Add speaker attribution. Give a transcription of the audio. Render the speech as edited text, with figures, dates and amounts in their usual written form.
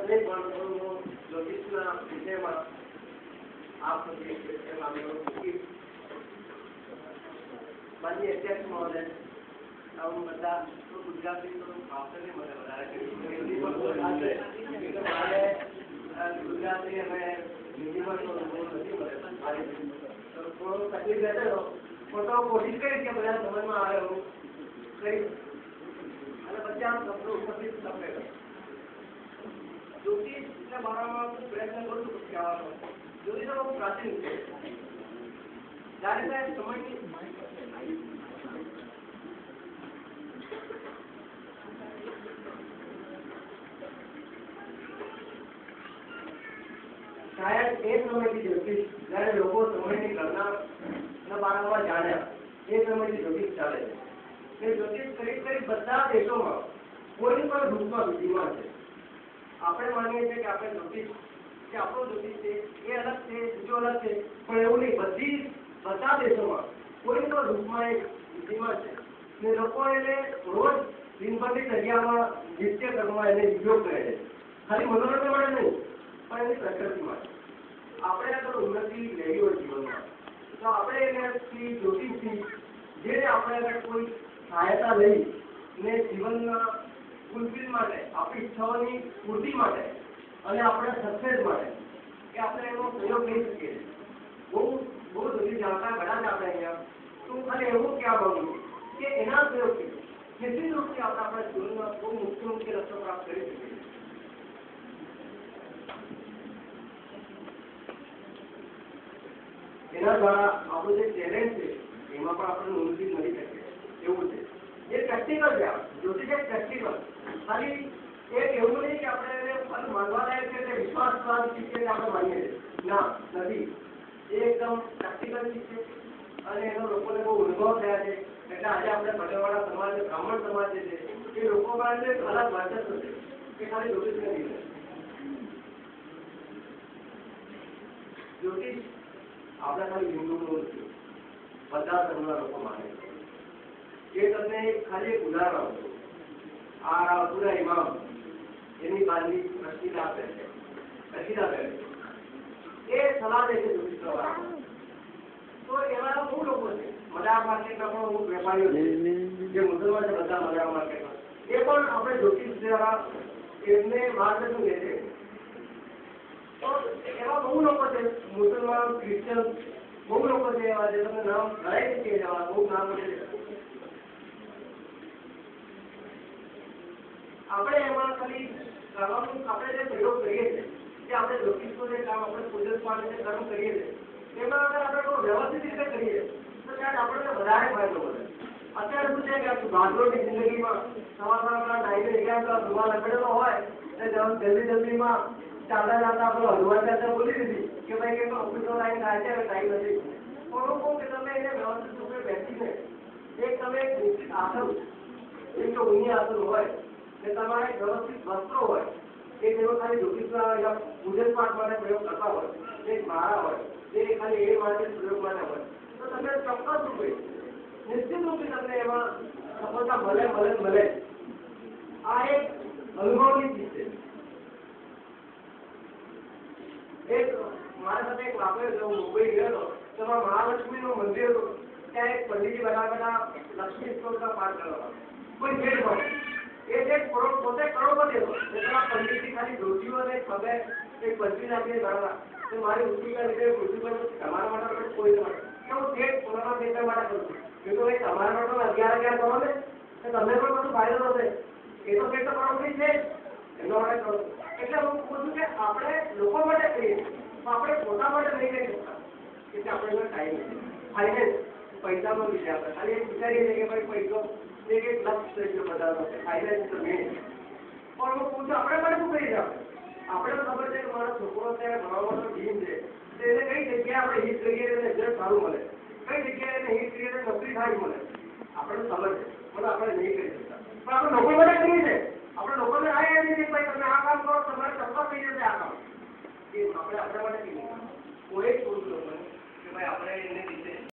Speaker 1: નહીં પણ જ્યોતિષના વિષયમાં આપ માનનીય અધ્યક્ષ મહોદય આવું બધા ગુજરાતી તો ભાષા નહીં મને વધારે ગુજરાતી અને હિન્દીમાં તો નથી મળે થોડો તકલીફ રહેતો પણ તો કોશિશ કરી કે બધા સમજમાં આવે એવું કરી અને પછી આમ શબ્દો ઉપરથી સમજે જ્યોતિષના બારામાં હું પ્રયત્ન કરું છું કહેવાનો. જ્યોતિષ બહુ પ્રાચીન છે. જ્યારે સમયની શાયદ એ સમયથી જ્યોતિષ જ્યારે લોકો સમયની ગણના બારામાં જાણ્યા એ સમયથી જ્યોતિષ ચાલે છે. એ જ્યોતિષ કરીબ કરીબ બધા દેશોમાં કોઈ પણ રૂપમાં વિધિમાં છે. આપણે માનીએ છીએ કે આપણે જ્યોતિષ કે આપણો જ્યોતિષ છે એ અલગ છે બીજો અલગ છે પણ એવું નહીં. બધા દેશોમાં કોઈ પણ રૂપમાં એક વિધિમાં છે ને લોકો એને રોજ દિનભરની જગ્યામાં નિત્ય કર્મમાં એને ઉપયોગ કરે છે. ખાલી મનોરંજન માટે નહીં પણ એની પ્રકૃતિ માટે. આપણે આગળ ઉન્નતિ લેવી હોય જીવનમાં તો આપણે એનાથી જ્યોતિષથી જેને આપણે આગળ કોઈ સહાયતા લઈ ને જીવનના ફૂલફિલ માટે આપણી ઈચ્છાઓની પૂર્તિ માટે અને આપણા સક્સેસ માટે કે આપણે એનો પ્રયોગ લઈ શકીએ. બહુ બધી જાણતા ઘણા જ આપણે અહીંયા તો ખાલી એવું કહેવા માંગુ છું કે એના પ્રયોગથી નિશ્ચિત રૂપથી આપણે આપણા જીવનમાં બહુ મુખ્ય રસ્તો પ્રાપ્ત કરી શકીએ. એના દ્વારા આપણું જે ટેલેન્ટ છે એમાં પણ આપણે ઉન્નતિ મળી શકે એવું છે. એ પ્રેક્ટિકલ છે. જ્યોતિષ એક પ્રેક્ટિકલ ખાલી એક એવું નહીં કે આપણે એને માનવા લાયક છે કે વિશ્વાસવાદ શીખે આપણે માનીએ છીએ ના નથી. એ એકદમ પ્રેક્ટિકલ શીખે અને એનો લોકોને બહુ અનુભવ થયા છે. એટલે આજે આપણે ભગવાડા સમાજ બ્રાહ્મણ સમાજ જે છે એ લોકો પાસે અલગ વર્ચસ્વ છે કે ખાલી જ્યોતિષને લીધે. જ્યોતિષ આપણા ખાલી હિન્દુનું નથી બધા ધર્મના લોકો માને છે. એ તમને ખાલી એક ઉદાહરણ આપું. આ પૂરા ઇમામ એની બારની પ્રસિદ્ધ આપે છે એ સલાહ દે છે જ્યોતિષ પ્રવાહ. તો એવા બહુ લોકો છે મજાક માર્કેટના પણ અમુક વેપારીઓ છે જે મુસલમાન છે બધા મજાક માર્કેટમાં એ પણ આપણે જ્યોતિષ દ્વારા એમને માર્ગદર્શન દે છે. તો એવા બહુ લોકો છે મુસલમાન ક્રિશ્ચન બહુ લોકો છે એવા જે તમને નામ ઘણાય નથી એવા બહુ નામ છે. આપણે એમાં ખાલી કરવાનું આપણે જે પ્રયોગ કરીએ છીએ કે આપણે જ્યોતિષનું જે કામ આપણે પૂજન પાઠ જે કર્મ કરીએ છીએ એમાં અગર આપણે કોઈ વ્યવસ્થિત રીતે કરીએ તો ત્યારે આપણને વધારે ફાયદો મળે. અત્યારે શું છે કે ભાગદોડની જિંદગીમાં સવારના ટાઈમે ગયા તો રૂમાલ લગાડેલો હોય ને જલ્દીમાં ચાલતા આપણો હલવા ચાલતા બોલી દીધી કે ભાઈ કે ઓફિસનો ટાઈમ થાય છે ટાઈમ નથી. થોડું કહું કે તમે એને વ્યવસ્થિત રૂપે બેસીને એક તમે આસન એક તો ઊંઘી આસન હોય ને તમારે વ્યવસ્થિત વસ્ત્રો હોય એ જેવો ખાલી જ્યોતિષના પૂજન પાઠ માટે પ્રયોગ કરતા હોય એક માળા હોય જે ખાલી એ માટે પ્રયોગ માટે હોય તો તમે ચોક્કસ રૂપે નિશ્ચિત રૂપે તમને એમાં સફળતા મળે. આ એક અનુભવની ચીજ છે. એક મારા સાથે એક વાપર્યો મુંબઈ ગયો હતો તો મહાલક્ષ્મીનું મંદિર હતું. ત્યાં એક પંડિતજી બધા લક્ષ્મી સ્તોત્રનો પાઠ કરવા કોઈ ભેટ હોય એ જે પોતે કરોડપતિ હતો એટલા પંડિતજી ખાલી ધોતીઓને પગે એક પંચી નાખીને ગણવા તો મારી ઉઠીકા લીધે તમારા માટે કોઈ નથી હું ભેટ પોતાના દેશ માટે કરું છું. ભાઈ તમારા માટે 11 કરો ને તો તમને પણ બધું ફાયદો થશે. એ તો ભેટ તો કરોડપતિ છે એમના માટે કરો. એટલે હું કહું છું કે આપણે લોકો માટે કરીએ તો આપણે પોતા માટે નહીં કરી શકતા એટલે આપણે ટાઈમ નથી. ફાઇનાન્સ પૈસાનો વિષય આપણે ખાલી એક વિચારીએ છીએ કે ભાઈ પૈસો એક લક્ષ થઈ ગયો બધાનો ફાઇનાન્સ તો મેન પણ હું પૂછું આપણે માટે શું કરીએ આપણે તો ખબર છે કે મારો છોકરો ત્યારે ભણવાનો ડ્રીમ છે તો એને કઈ જગ્યાએ આપણે હિટ કરીએ એને રિઝલ્ટ સારું મળે કઈ જગ્યાએ એને હિટ કરીએ નોકરી સારી મળે આપણે તો ખબર છે પણ આપણે નહીં કરી શકતા. પણ આપણે લોકો માટે કરીએ છીએ. આપણે લોકોને આ યાદ નથી ભાઈ તમે આ કામ કરો તમારે ચોક્કસ થઈ જશે આ કામ એ આપણે આપણા માટે કહીએ કોઈ જ પૂછું લોકોને કે ભાઈ આપણે એને રીતે